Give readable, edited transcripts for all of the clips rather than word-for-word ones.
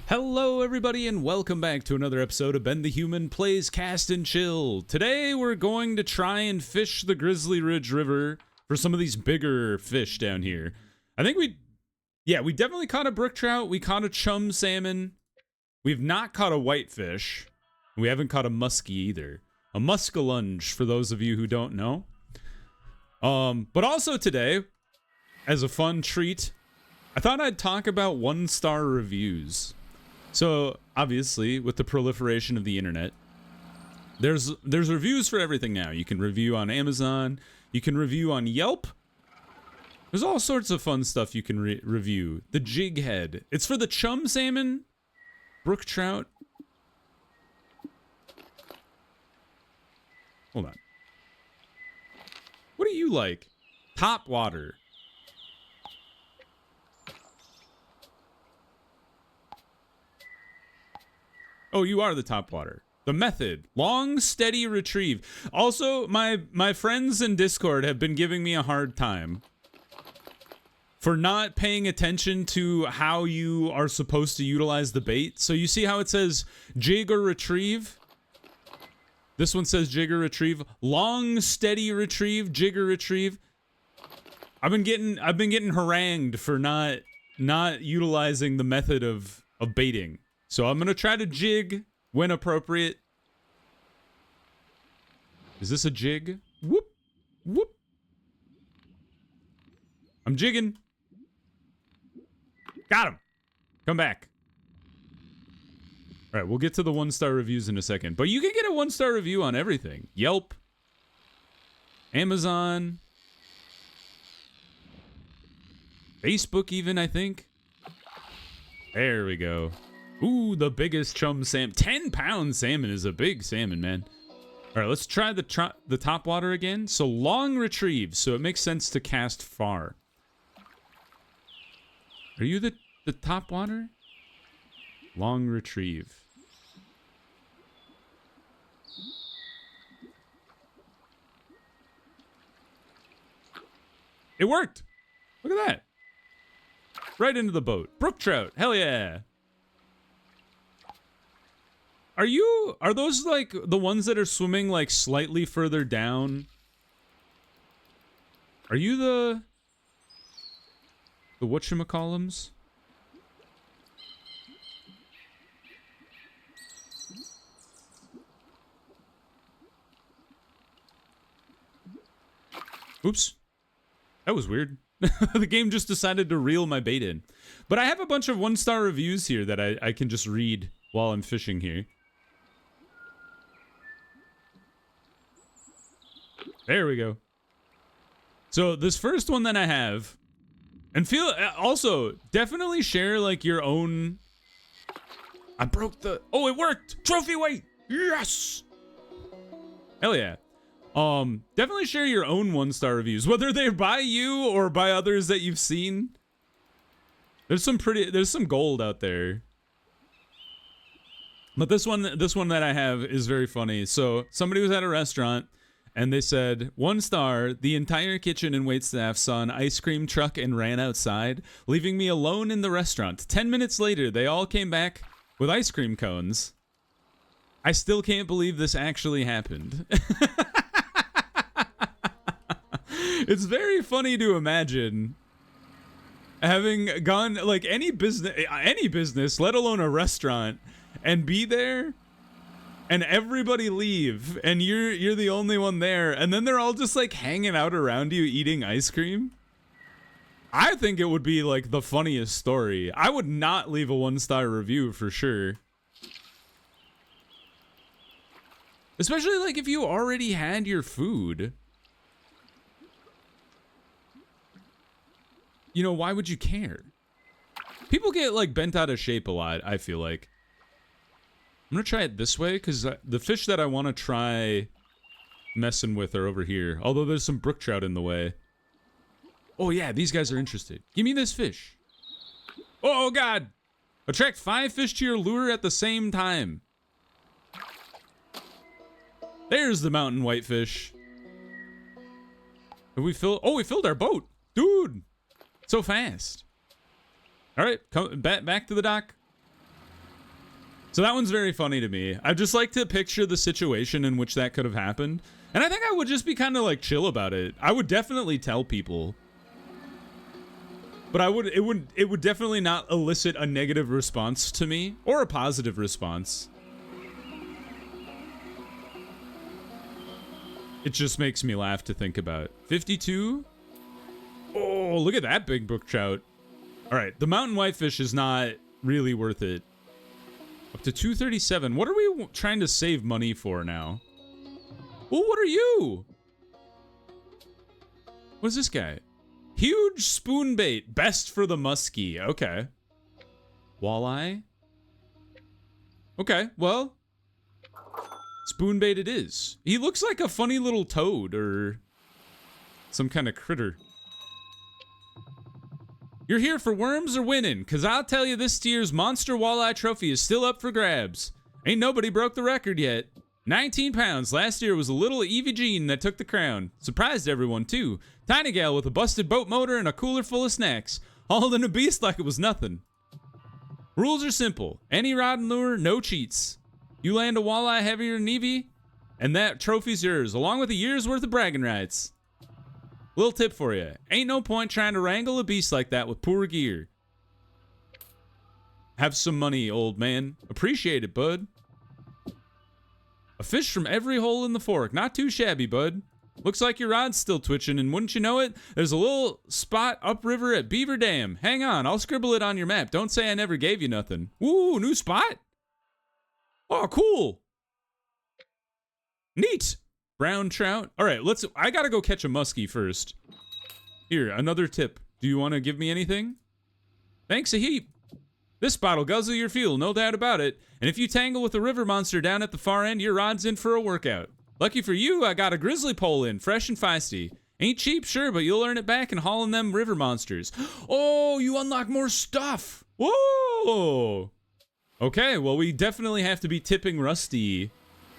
Hello everybody and welcome back to another episode of Ben the Human Plays Cast and Chill. Today we're going to try and fish the Grizzly Ridge River for some of these bigger fish down here. I think we definitely caught a brook trout, we caught a chum salmon. We've not caught a whitefish. We haven't caught a muskie either. A muskellunge for those of you who don't know. But also today, as a fun treat, I thought I'd talk about 1-star reviews. So, obviously, with the proliferation of the internet, there's reviews for everything now. You can review on Amazon, you can review on Yelp. There's all sorts of fun stuff you can review. The jig head. It's for the chum salmon, brook trout. Hold on. What do you like? Top water. Oh, you are the top water. The method, long, steady retrieve. Also, my friends in Discord have been giving me a hard time for not paying attention to how you are supposed to utilize the bait. So you see how it says jig or retrieve? This one says jig or retrieve. Long, steady retrieve, jig or retrieve. I've been getting harangued for not utilizing the method of baiting. So I'm gonna try to jig when appropriate. Is this a jig? Whoop, whoop. I'm jigging. Got him. Come back. All right, we'll get to the 1-star reviews in a second. But you can get a 1-star review on everything. Yelp, Amazon, Facebook even, I think. There we go. Ooh, the biggest chum salmon. 10-pound salmon is a big salmon, man. All right, let's try the top water again. So long retrieve, so it makes sense to cast far. Are you the top water? Long retrieve. It worked. Look at that. Right into the boat. Brook trout. Hell yeah. Are those like the ones that are swimming like slightly further down? Are you the whatchamacallums? Oops. That was weird. The game just decided to reel my bait in. But I have a bunch of 1-star reviews here that I can just read while I'm fishing here. There we go. So this first one that I have, and also definitely share like your own. I broke the. Oh, it worked. Trophy weight. Yes. Hell yeah. Definitely share your own 1-star reviews, whether they're by you or by others that you've seen. There's some gold out there. But this one that I have is very funny. So somebody was at a restaurant. And they said, 1 star, the entire kitchen and waitstaff saw an ice cream truck and ran outside, leaving me alone in the restaurant. 10 minutes later, they all came back with ice cream cones. I still can't believe this actually happened. It's very funny to imagine having gone, like, any business, let alone a restaurant, and be there. And everybody leave, and you're the only one there, and then they're all just like hanging out around you eating ice cream. I think it would be like the funniest story. I would not leave a 1-star review for sure. Especially like if you already had your food. You know, why would you care? People get like bent out of shape a lot, I feel like. I'm gonna try it this way, because the fish that I want to try messing with are over here. Although there's some brook trout in the way. Oh yeah, these guys are interested. Give me this fish. Oh god! Attract 5 fish to your lure at the same time. There's the mountain whitefish. Have we filled? Oh, we filled our boat, dude! So fast. All right, come back to the dock. So that one's very funny to me. I just like to picture the situation in which that could have happened. And I think I would just be kind of like chill about it. I would definitely tell people. But it would definitely not elicit a negative response to me or a positive response. It just makes me laugh to think about. 52? Oh, look at that big brook trout. All right, the mountain whitefish is not really worth it. Up to 237. What are we trying to save money for now? Oh, what are you? What is this guy? Huge spoon bait. Best for the muskie. Okay. Walleye? Okay, well. Spoon bait it is. He looks like a funny little toad or some kind of critter. You're here for worms or winning, because I'll tell you this year's Monster Walleye Trophy is still up for grabs. Ain't nobody broke the record yet. 19 pounds. Last year was a little Evie Jean that took the crown. Surprised everyone, too. Tiny gal with a busted boat motor and a cooler full of snacks. Hauled in a beast like it was nothing. Rules are simple. Any rod and lure, no cheats. You land a walleye heavier than Evie, and that trophy's yours, along with a year's worth of bragging rights. Little tip for you. Ain't no point trying to wrangle a beast like that with poor gear. Have some money, old man. Appreciate it, bud. A fish from every hole in the fork. Not too shabby, bud. Looks like your rod's still twitching, and wouldn't you know it, there's a little spot upriver at Beaver Dam. Hang on, I'll scribble it on your map. Don't say I never gave you nothing. Ooh, new spot? Oh, cool. Neat. Brown trout. All right, I gotta go catch a muskie first. Here, another tip. Do you want to give me anything? Thanks a heap. This spot'll guzzle your fuel, no doubt about it. And if you tangle with a river monster down at the far end, your rod's in for a workout. Lucky for you, I got a grizzly pole in, fresh and feisty. Ain't cheap, sure, but you'll earn it back in hauling them river monsters. Oh, you unlock more stuff. Whoa. Okay, well, we definitely have to be tipping Rusty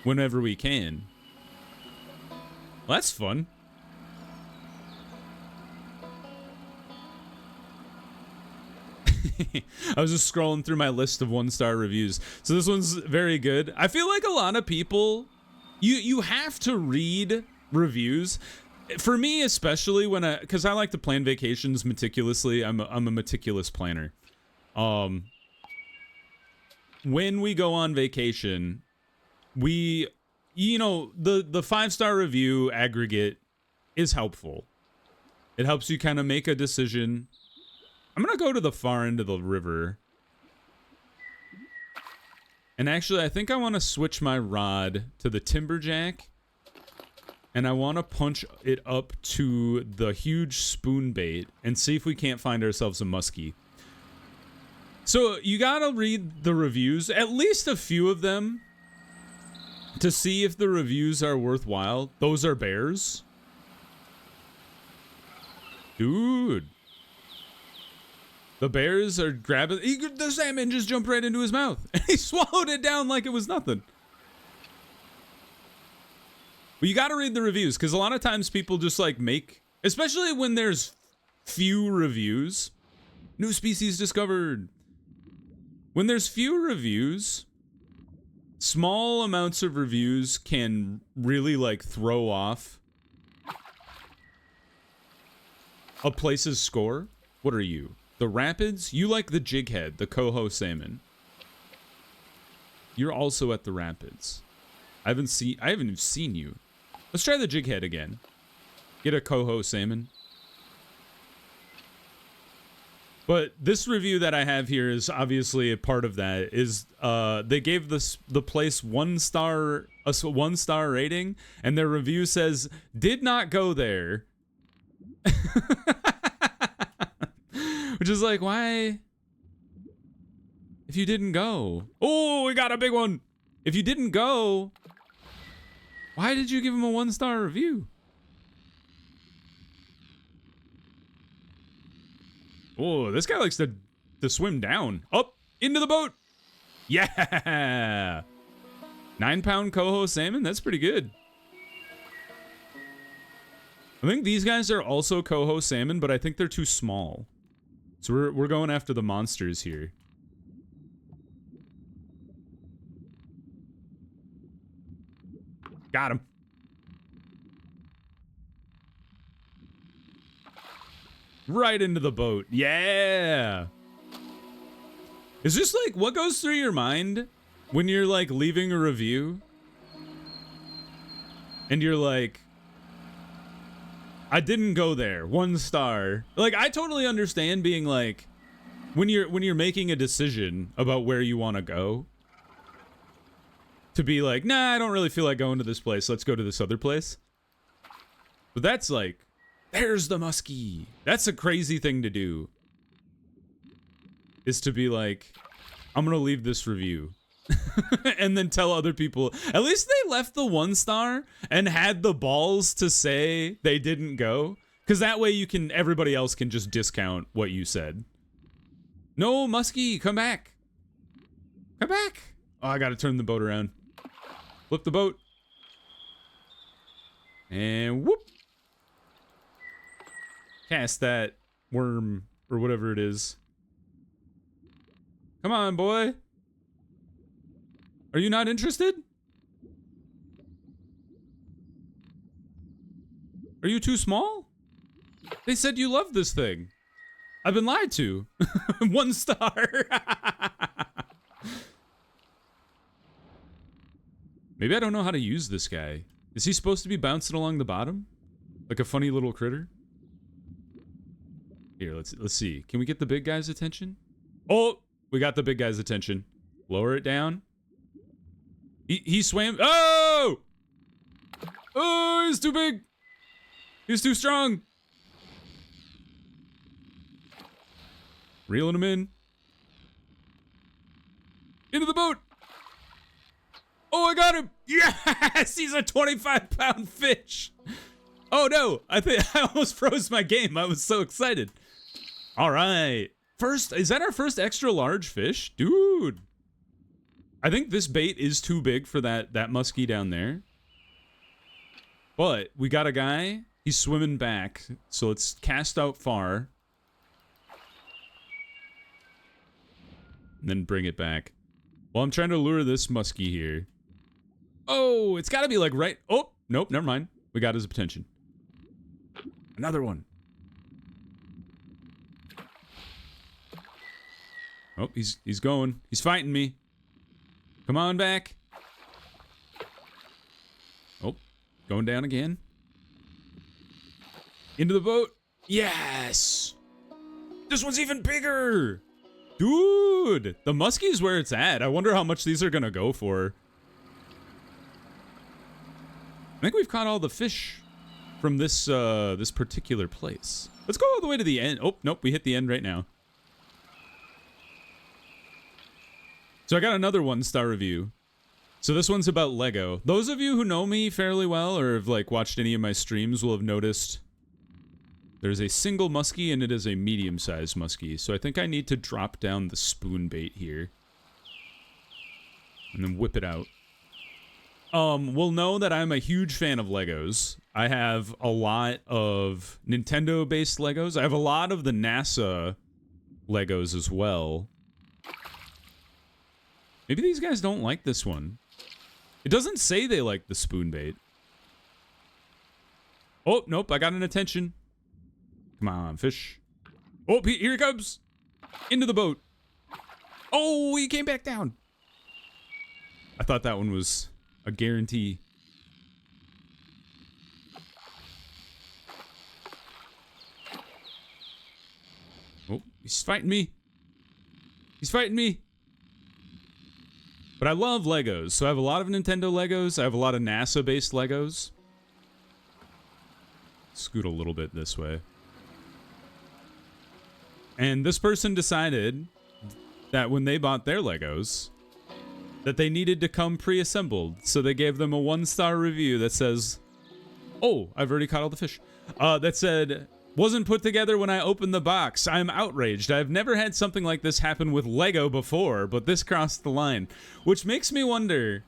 whenever we can. Well, that's fun. I was just scrolling through my list of 1-star reviews. So this one's very good. I feel like a lot of people, you have to read reviews. For me, especially because I like to plan vacations meticulously. I'm a meticulous planner. When we go on vacation, the 5-star review aggregate is helpful. It helps you kind of make a decision. I'm gonna go to the far end of the river. And actually, I think I want to switch my rod to the timberjack. And I want to punch it up to the huge spoon bait and see if we can't find ourselves a muskie. So you gotta read the reviews, at least a few of them, to see if the reviews are worthwhile. Those are bears. Dude. The bears are grabbing... The salmon just jumped right into his mouth. And he swallowed it down like it was nothing. But you gotta read the reviews, because a lot of times people just like make... Especially when there's few reviews. New species discovered. When there's few reviews, small amounts of reviews can really like throw off a place's score. What are you? The rapids? You like the jighead, the coho salmon. You're also at the rapids. I haven't even seen you. Let's try the jighead again. Get a coho salmon. But this review that I have here is obviously a part of that. Is they gave the place a 1-star rating, and their review says did not go there. Which is like, why? If you didn't go. Oh, we got a big one. If you didn't go, why did you give him a 1-star review? Oh, this guy likes to swim down. Up into the boat. Yeah. 9-pound coho salmon. That's pretty good. I think these guys are also coho salmon, but I think they're too small. So we're going after the monsters here. Got him. Right into the boat. Yeah. Is this like what goes through your mind when you're like leaving a review and you're like, I didn't go there, 1 star. Like, I totally understand being like, when you're making a decision about where you want to go, to be like, nah, I don't really feel like going to this place. Let's go to this other place. But that's like, there's the muskie. That's a crazy thing to do. Is to be like, I'm gonna leave this review. And then tell other people. At least they left the 1 star and had the balls to say they didn't go. Because that way everybody else can just discount what you said. No, muskie, come back. Come back. Oh, I gotta turn the boat around. Flip the boat. And whoop. Cast that worm or whatever it is. Come on, boy. Are you not interested? Are you too small? They said you love this thing. I've been lied to. 1 star. Maybe I don't know how to use this guy. Is he supposed to be bouncing along the bottom? Like a funny little critter? Here, let's see. Can we get the big guy's attention? Oh, we got the big guy's attention. Lower it down. He swam. Oh! Oh, he's too big. He's too strong. Reeling him in. Into the boat. Oh, I got him. Yes, he's a 25-pound fish. Oh, no. I almost froze my game. I was so excited. All right. Is that our first extra large fish? Dude. I think this bait is too big for that muskie down there. But we got a guy. He's swimming back. So let's cast out far. And then bring it back. Well, I'm trying to lure this muskie here. Oh, it's got to be like right. Oh, nope, never mind. We got his attention. Another one. Oh, he's going. He's fighting me. Come on back. Oh, going down again. Into the boat. Yes. This one's even bigger. Dude, the muskie's where it's at. I wonder how much these are gonna go for. I think we've caught all the fish from this this particular place. Let's go all the way to the end. Oh, nope, we hit the end right now. So I got another 1-star review. So this one's about Lego. Those of you who know me fairly well or have like watched any of my streams will have noticed there's a single muskie and it is a medium-sized muskie. So I think I need to drop down the spoon bait here. And then whip it out. We'll know that I'm a huge fan of Legos. I have a lot of Nintendo-based Legos. I have a lot of the NASA Legos as well. Maybe these guys don't like this one. It doesn't say they like the spoon bait. Oh, nope, I got an attention. Come on, fish. Oh, here he comes. Into the boat. Oh, he came back down. I thought that one was a guarantee. Oh, he's fighting me. He's fighting me. But I love Legos, so I have a lot of Nintendo Legos. I have a lot of NASA-based Legos. Scoot a little bit this way. And this person decided that when they bought their Legos, that they needed to come pre-assembled. So they gave them a 1-star review that says, oh, I've already caught all the fish. That said, wasn't put together when I opened the box. I'm outraged. I've never had something like this happen with Lego before, but this crossed the line. Which makes me wonder,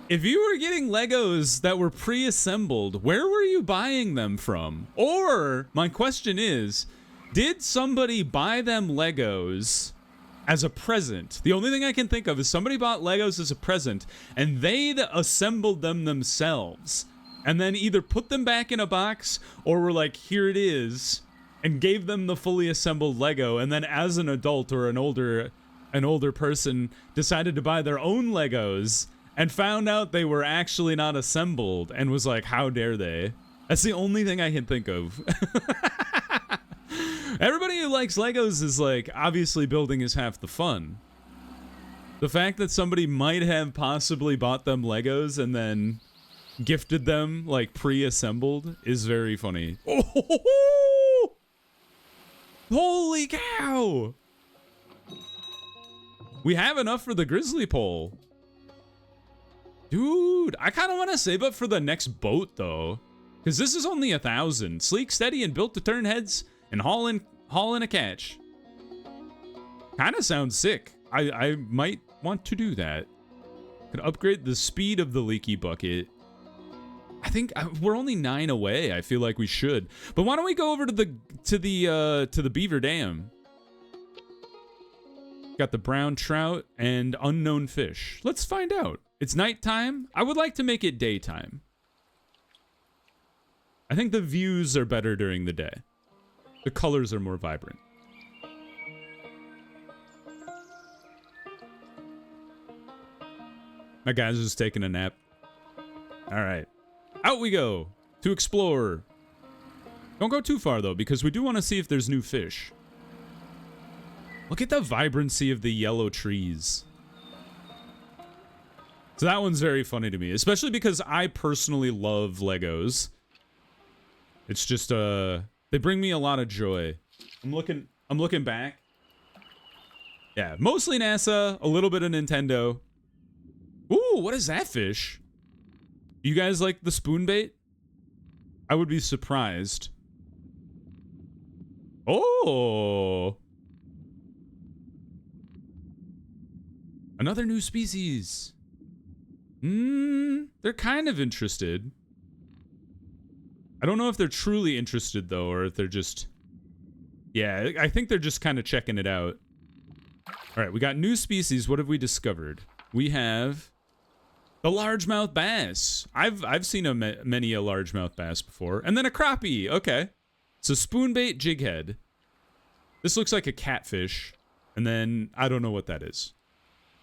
if you were getting Legos that were pre-assembled, where were you buying them from? Or, my question is, did somebody buy them Legos as a present. The only thing I can think of is somebody bought Legos as a present and they'd assembled them themselves and then either put them back in a box or were like, here it is, and gave them the fully assembled Lego, and then as an adult or an older person decided to buy their own Legos and found out they were actually not assembled and was like, how dare they? That's the only thing I can think of. Everybody who likes Legos is like, obviously building is half the fun. The fact that somebody might have possibly bought them Legos and then gifted them like pre-assembled is very funny. Oh, holy cow! We have enough for the Grizzly pole. Dude, I kind of want to save up for the next boat though, because this is only 1,000. Sleek, steady, and built to turn heads and haul in a catch. Kind of sounds sick. I might want to do that. Could upgrade the speed of the leaky bucket. I think we're only 9 away. I feel like we should. But why don't we go over to the Beaver Dam? Got the brown trout and unknown fish. Let's find out. It's nighttime. I would like to make it daytime. I think the views are better during the day. The colors are more vibrant. My guy's just taking a nap. All right. Out we go to explore. Don't go too far, though, because we do want to see if there's new fish. Look at the vibrancy of the yellow trees. So that one's very funny to me, especially because I personally love Legos. It's just, they bring me a lot of joy. I'm looking back. Yeah, mostly NASA, a little bit of Nintendo. Ooh, what is that fish? You guys like the spoon bait? I would be surprised. Oh! Another new species. They're kind of interested. I don't know if they're truly interested, though, or if they're just... Yeah, I think they're just kind of checking it out. All right, we got new species. What have we discovered? We have the largemouth bass. I've seen many a largemouth bass before. And then a crappie. Okay. So spoonbait jighead. This looks like a catfish. And then I don't know what that is.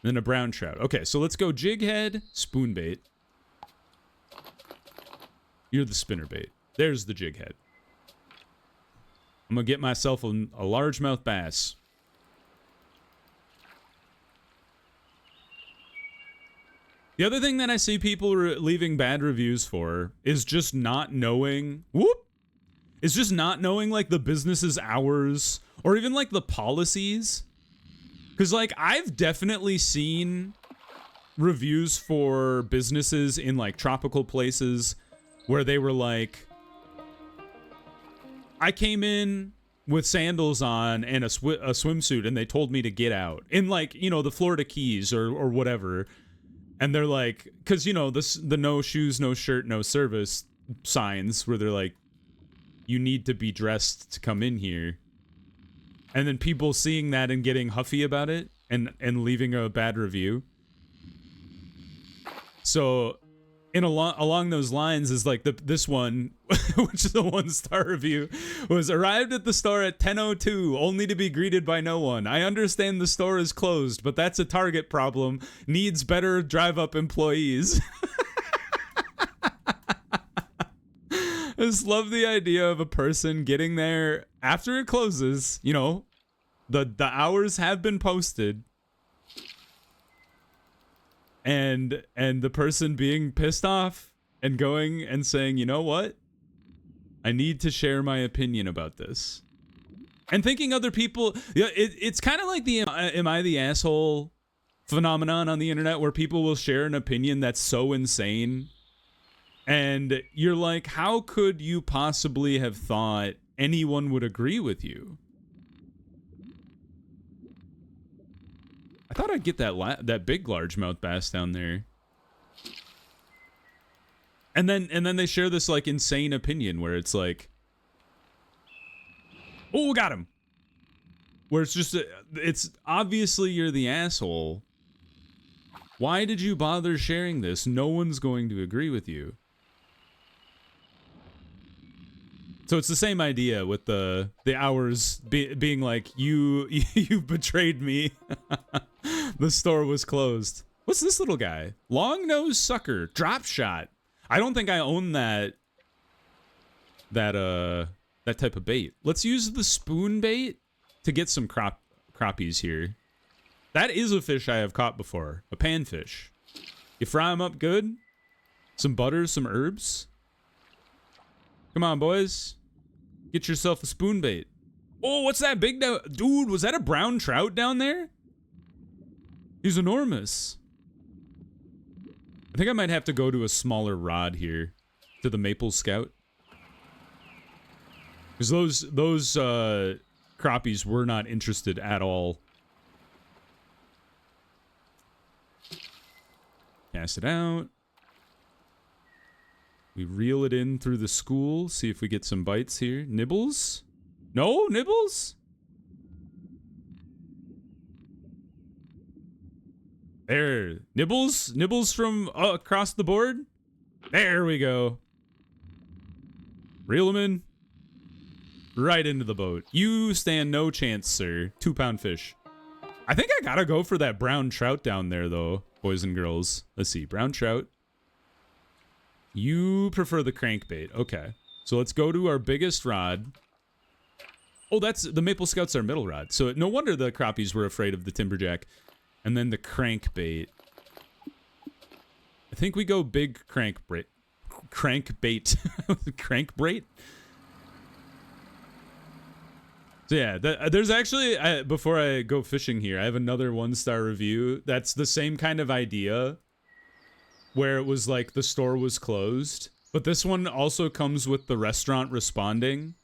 And then a brown trout. Okay, so let's go jighead, spoonbait. You're the spinnerbait. There's the jighead. I'm gonna get myself a largemouth bass. The other thing that I see people leaving bad reviews for is just not knowing, is just not knowing like the business's hours or even like the policies. Because like I've definitely seen reviews for businesses in like tropical places where they were like, I came in with sandals on and a swimsuit and they told me to get out in like, you know, the Florida Keys or whatever. And they're like, because, you know, the no shoes, no shirt, no service signs where they're like, you need to be dressed to come in here. And then people seeing that and getting huffy about it and leaving a bad review. So along those lines is like this one, which is the 1-star review, was arrived at the store at 10:02, only to be greeted by no one. I understand the store is closed, but that's a Target problem. Needs better drive-up employees. I just love the idea of a person getting there after it closes. You know, the hours have been posted. And the person being pissed off and going and saying, you know what? I need to share my opinion about this. And thinking other people, yeah, it's kind of like the am I the asshole phenomenon on the internet where people will share an opinion that's so insane. And you're like, how could you possibly have thought anyone would agree with you? I thought I'd get that big largemouth bass down there. And then they share this like insane opinion where it's like, oh, got him. where it's just, it's obviously you're the asshole. Why did you bother sharing this? No one's going to agree with you. So it's the same idea with the hours being like, you betrayed me. The store was closed. What's this little guy? Long nose sucker, drop shot. I don't think I own that type of bait. Let's use the spoon bait to get some crappies here. That is a fish I have caught before, a panfish. You fry them up good, some butter, some herbs. Come on, boys. Get yourself a spoon bait. Oh, what's that big dude? Was that a brown trout down there? He's enormous. I think I might have to go to a smaller rod here, to the Maple Scout. Because those crappies were not interested at all. Cast it out. We reel it in through the school, see if we get some bites here. Nibbles? No nibbles? There. Nibbles? Nibbles from across the board? There we go. Reel them in. Right into the boat. You stand no chance, sir. 2-pound fish. I think I gotta go for that brown trout down there, though, boys and girls. Let's see. Brown trout. You prefer the crankbait. Okay. So let's go to our biggest rod. Oh, that's the Maple Scout's our middle rod. So no wonder the crappies were afraid of the timberjack. And then the crankbait. I think we go big crankbait. Crankbait. Crankbait? So yeah, there's actually, before I go fishing here, I have another 1-star review. That's the same kind of idea. Where it was like the store was closed. But this one also comes with the restaurant responding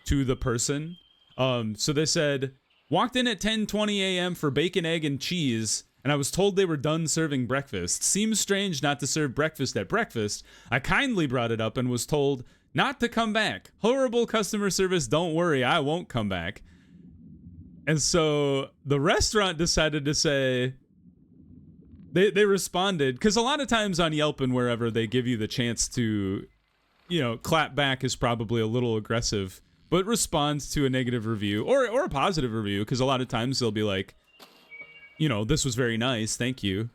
to the person. So they said, walked in at 10:20 a.m. for bacon, egg, and cheese, and I was told they were done serving breakfast. Seems strange not to serve breakfast at breakfast. I kindly brought it up and was told not to come back. Horrible customer service, don't worry, I won't come back. And so the restaurant decided to say, They responded, because a lot of times on Yelp and wherever they give you the chance to, you know, clap back is probably a little aggressive, but responds to a negative review or a positive review, because a lot of times they'll be like, you know, this was very nice, thank you.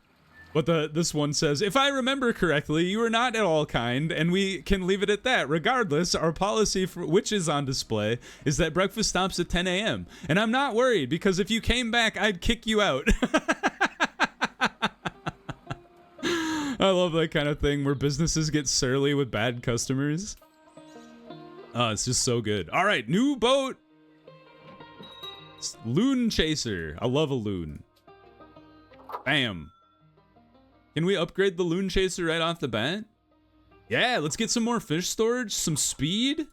But this one says, if I remember correctly, you were not at all kind, and we can leave it at that. Regardless, our policy, which is on display, is that breakfast stops at 10 a.m. And I'm not worried, because if you came back, I'd kick you out. I love that kind of thing where businesses get surly with bad customers. Oh, it's just so good. All right, new boat. Loon chaser. I love a loon. Bam. Can we upgrade the loon chaser right off the bat? Yeah, let's get some more fish storage, some speed.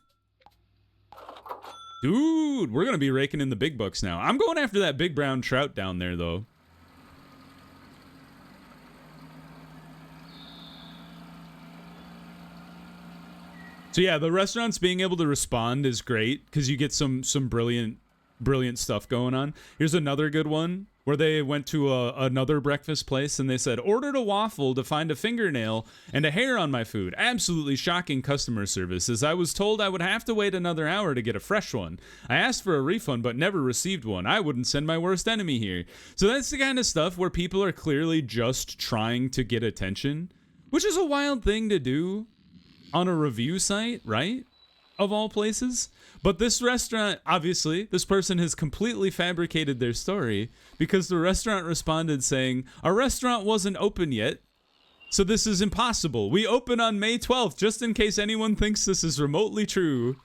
Dude, we're going to be raking in the big bucks now. I'm going after that big brown trout down there, though. So yeah, the restaurants being able to respond is great because you get some brilliant stuff going on. Here's another good one where they went to another breakfast place and they said, ordered a waffle to find a fingernail and a hair on my food. Absolutely shocking customer service, as I was told I would have to wait another hour to get a fresh one. I asked for a refund but never received one. I wouldn't send my worst enemy here. So that's the kind of stuff where people are clearly just trying to get attention, which is a wild thing to do on a review site, right? Of all places. But this restaurant, obviously, this person has completely fabricated their story because the restaurant responded saying, our restaurant wasn't open yet, so this is impossible. We open on May 12th, just in case anyone thinks this is remotely true.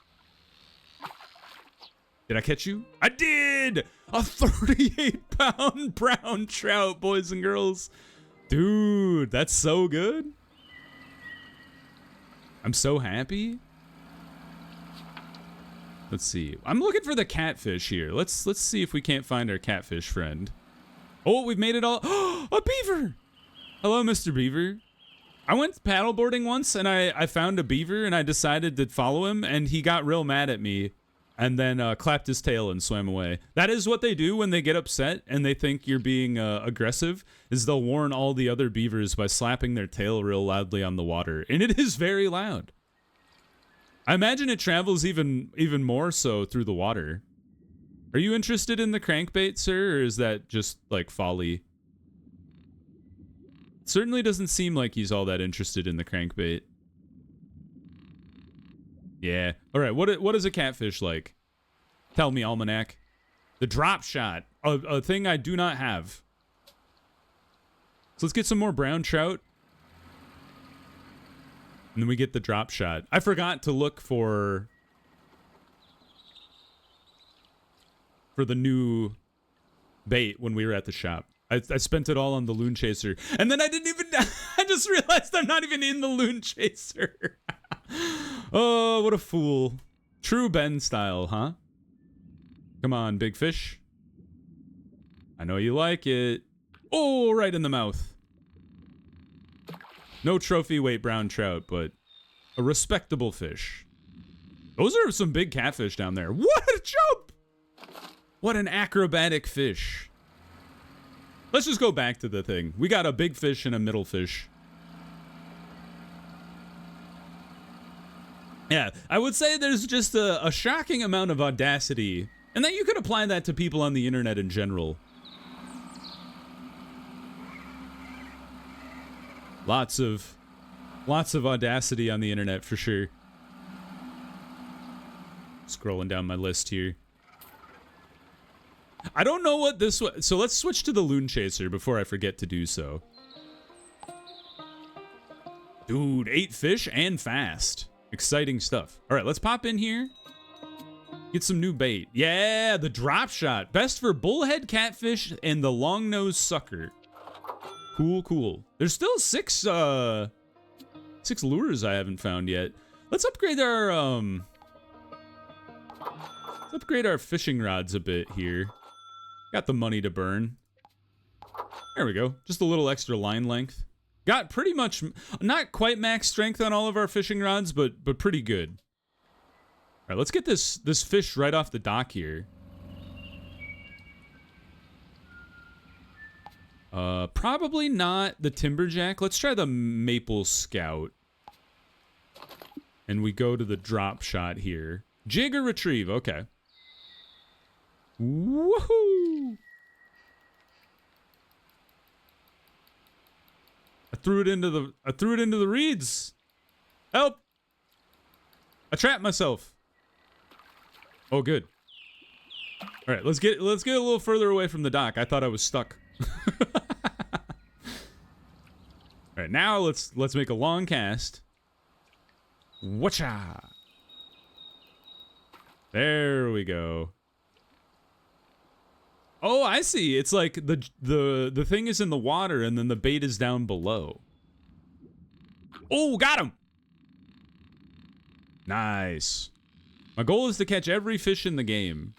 Did I catch you? I did! A 38-pound brown trout, boys and girls. Dude, that's so good. I'm so happy. Let's see. I'm looking for the catfish here. Let's see if we can't find our catfish friend. Oh, we've made it all. Oh, a beaver. Hello, Mr. Beaver. I went paddleboarding once and I found a beaver and I decided to follow him and he got real mad at me and then clapped his tail and swam away. That is what they do when they get upset and they think you're being aggressive, is they'll warn all the other beavers by slapping their tail real loudly on the water. And it is very loud. I imagine it travels even more so through the water. Are you interested in the crankbait, sir, or is that just, like, folly? It certainly doesn't seem like he's all that interested in the crankbait. Yeah. All right, what is a catfish like? Tell me, Almanac. The drop shot, a thing I do not have. So let's get some more brown trout. And then we get the drop shot. I forgot to look for the new bait when we were at the shop. I spent it all on the loon chaser. And then I just realized I'm not even in the loon chaser. Oh, what a fool. True Ben style, huh? Come on, big fish. I know you like it. Oh, right in the mouth. No trophy weight brown trout, but a respectable fish. Those are some big catfish down there. What a jump! What an acrobatic fish. Let's just go back to the thing. We got a big fish and a middle fish. Yeah, I would say there's just a shocking amount of audacity, and that you could apply that to people on the internet in general. Lots of audacity on the internet for sure. Scrolling down my list here. I don't know what this was. So let's switch to the loon chaser before I forget to do so. Dude, 8 fish and fast. Exciting stuff. All right, let's pop in here. Get some new bait. Yeah, the drop shot. Best for bullhead catfish and the long-nosed sucker. Cool, cool. There's still 6 lures I haven't found yet. Let's upgrade our fishing rods a bit here. Got the money to burn. There we go. Just a little extra line length. Got pretty much, not quite max strength on all of our fishing rods, but pretty good. All right, let's get this fish right off the dock here. Probably not the timberjack. Let's try the maple scout. And we go to the drop shot here. Jig or retrieve, okay. Woohoo! I threw it into the reeds. Help! I trapped myself. Oh, good. All right, let's get a little further away from the dock. I thought I was stuck. All right, now let's make a long cast. Whatcha? There we go. Oh, I see. It's like the thing is in the water and then the bait is down below. Oh, got him. Nice. My goal is to catch every fish in the game.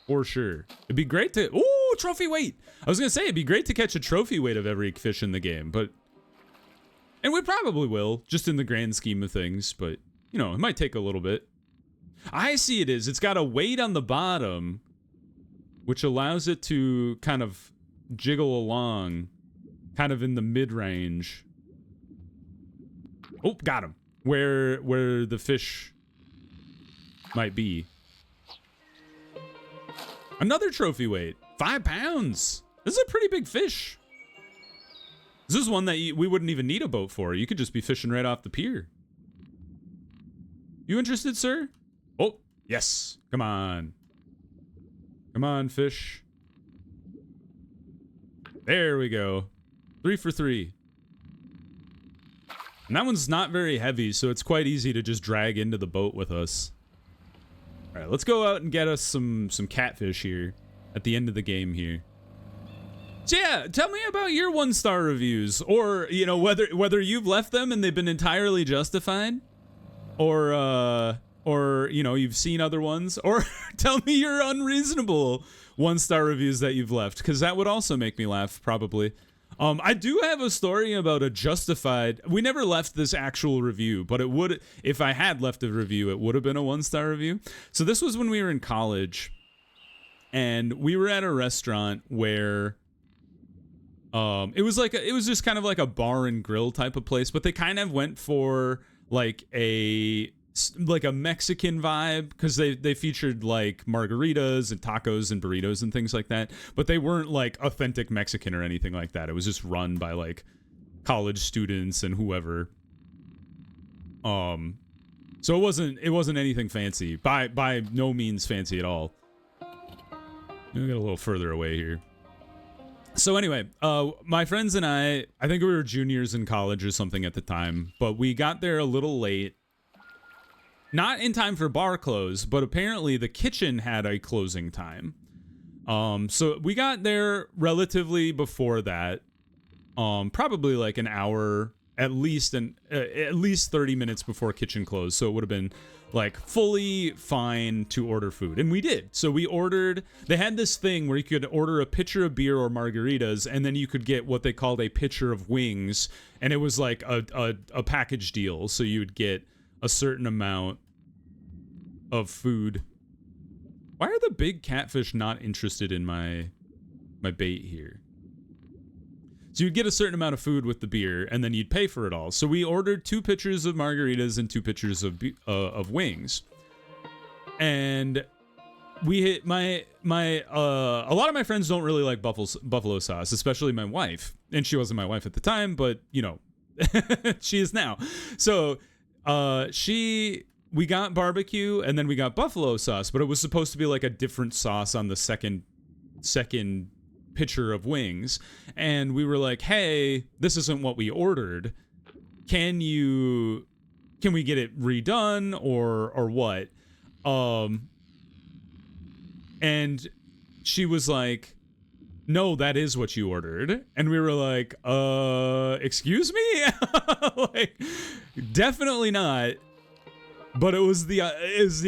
For sure. It'd be great to... Ooh, trophy weight. I was going to say, it'd be great to catch a trophy weight of every fish in the game, but... And we probably will, just in the grand scheme of things, but, you know, it might take a little bit. I see it is. It's got a weight on the bottom, which allows it to kind of jiggle along, kind of in the mid-range. Oh, got him. Where the fish might be. Another trophy weight. 5 pounds. This is a pretty big fish. This is one that we wouldn't even need a boat for. You could just be fishing right off the pier. You interested, sir? Oh, yes. Come on. Come on, fish. There we go. 3 for 3. And that one's not very heavy, so it's quite easy to just drag into the boat with us. All right, let's go out and get us some catfish here at the end of the game here. So yeah, tell me about your 1-star reviews, or you know whether you've left them and they've been entirely justified, or you know you've seen other ones, or tell me your unreasonable 1-star reviews that you've left, because that would also make me laugh probably. I do have a story about a justified. We never left this actual review, but it would, if I had left a review, it would have been a 1-star review. So this was when we were in college, and we were at a restaurant where it was just kind of like a bar and grill type of place, but they kind of went for like a Mexican vibe, because they featured like margaritas and tacos and burritos and things like that, but they weren't like authentic Mexican or anything like that. It was just run by like college students and whoever. So it wasn't anything fancy, by no means fancy at all. We get a little further away here. So anyway, my friends and I think we were juniors in college or something at the time, but we got there a little late. Not in time for bar close, but apparently the kitchen had a closing time. So we got there relatively before that. Probably like an hour, at least 30 minutes before kitchen closed. So it would have been like fully fine to order food. And we did. So we ordered, they had this thing where you could order a pitcher of beer or margaritas, and then you could get what they called a pitcher of wings. And it was like a package deal. So you would get a certain amount of food. Why are the big catfish not interested in my bait here? So you'd get a certain amount of food with the beer, and then you'd pay for it all. So we ordered 2 pitchers of margaritas and 2 pitchers of wings. And we hit a lot of my friends don't really like buffalo sauce, especially my wife. And she wasn't my wife at the time, but you know, she is now. So we got barbecue, and then we got buffalo sauce, but it was supposed to be like a different sauce on the second pitcher of wings. And we were like, hey, this isn't what we ordered. Can we get it redone or what? And she was like, no, that is what you ordered. And we were like, excuse me? Like, definitely not. But it was the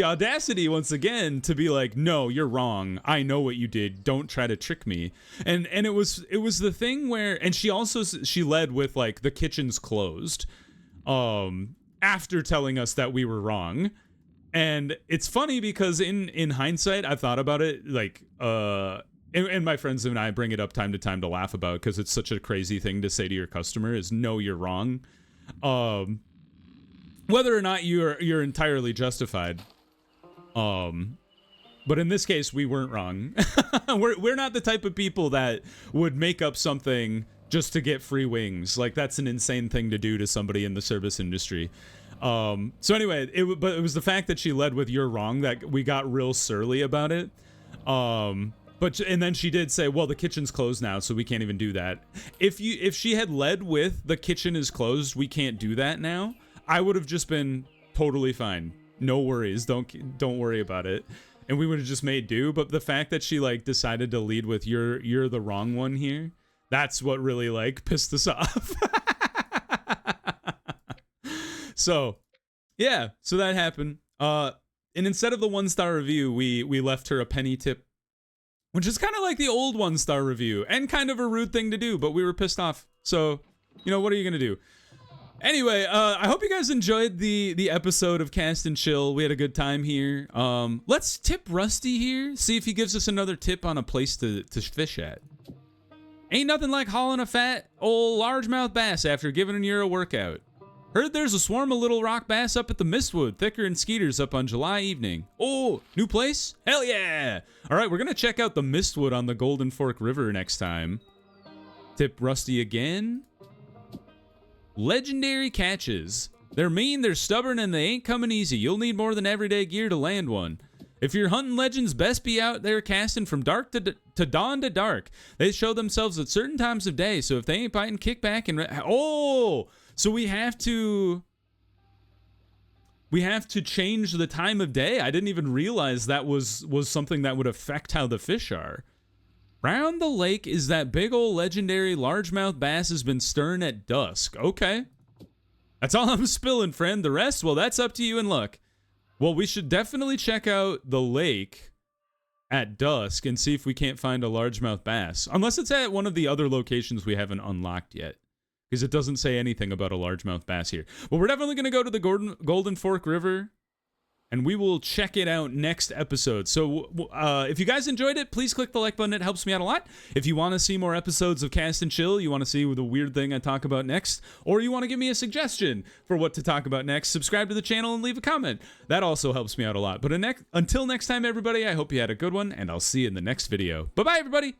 audacity once again to be like, no, you're wrong. I know what you did. Don't try to trick me. And it was the thing where, and she led with like the kitchen's closed, after telling us that we were wrong. And it's funny because in hindsight, I've thought about it, like, and my friends and I bring it up time to time to laugh about, because it's such a crazy thing to say to your customer is, no, you're wrong. Whether or not you're entirely justified. But in this case, we weren't wrong. We're not the type of people that would make up something just to get free wings. Like, that's an insane thing to do to somebody in the service industry. So anyway, but it was the fact that she led with "you're wrong" that we got real surly about it. And then she did say, well, the kitchen's closed now, so we can't even do that. If she had led with "the kitchen is closed, we can't do that now," I would have just been totally fine. No worries. Don't worry about it. And we would have just made do. But the fact that she like decided to lead with you're the wrong one here, that's what really like pissed us off. So, yeah. So that happened. And instead of the 1-star review, we left her a penny tip, which is kind of like the old 1-star review and kind of a rude thing to do, but we were pissed off. So, you know, what are you going to do? Anyway, I hope you guys enjoyed the episode of Cast and Chill. We had a good time here. Let's tip Rusty here, see if he gives us another tip on a place to fish at. Ain't nothing like hauling a fat old largemouth bass after giving an ear a workout. Heard there's a swarm of little rock bass up at the Mistwood, thicker than skeeters up on July evening. Oh, new place? Hell yeah! All right, we're going to check out the Mistwood on the Golden Fork River next time. Tip Rusty again. Legendary catches. They're mean, they're stubborn, and they ain't coming easy. You'll need more than everyday gear to land one. If you're hunting legends, best be out there casting from dark to dawn to dark. They show themselves at certain times of day, so if they ain't biting, kick back and... So we have to change the time of day. I didn't even realize that was something that would affect how the fish are. Round the lake is that big old legendary largemouth bass has been stirring at dusk. Okay. That's all I'm spilling, friend. The rest, well, that's up to you and luck. Well, we should definitely check out the lake at dusk and see if we can't find a largemouth bass. Unless it's at one of the other locations we haven't unlocked yet. Because it doesn't say anything about a largemouth bass here. But we're definitely going to go to the Golden Fork River, and we will check it out next episode. So if you guys enjoyed it, please click the like button. It helps me out a lot. If you want to see more episodes of Cast and Chill, you want to see the weird thing I talk about next, or you want to give me a suggestion for what to talk about next, subscribe to the channel and leave a comment. That also helps me out a lot. But until next time, everybody, I hope you had a good one, and I'll see you in the next video. Bye-bye, everybody.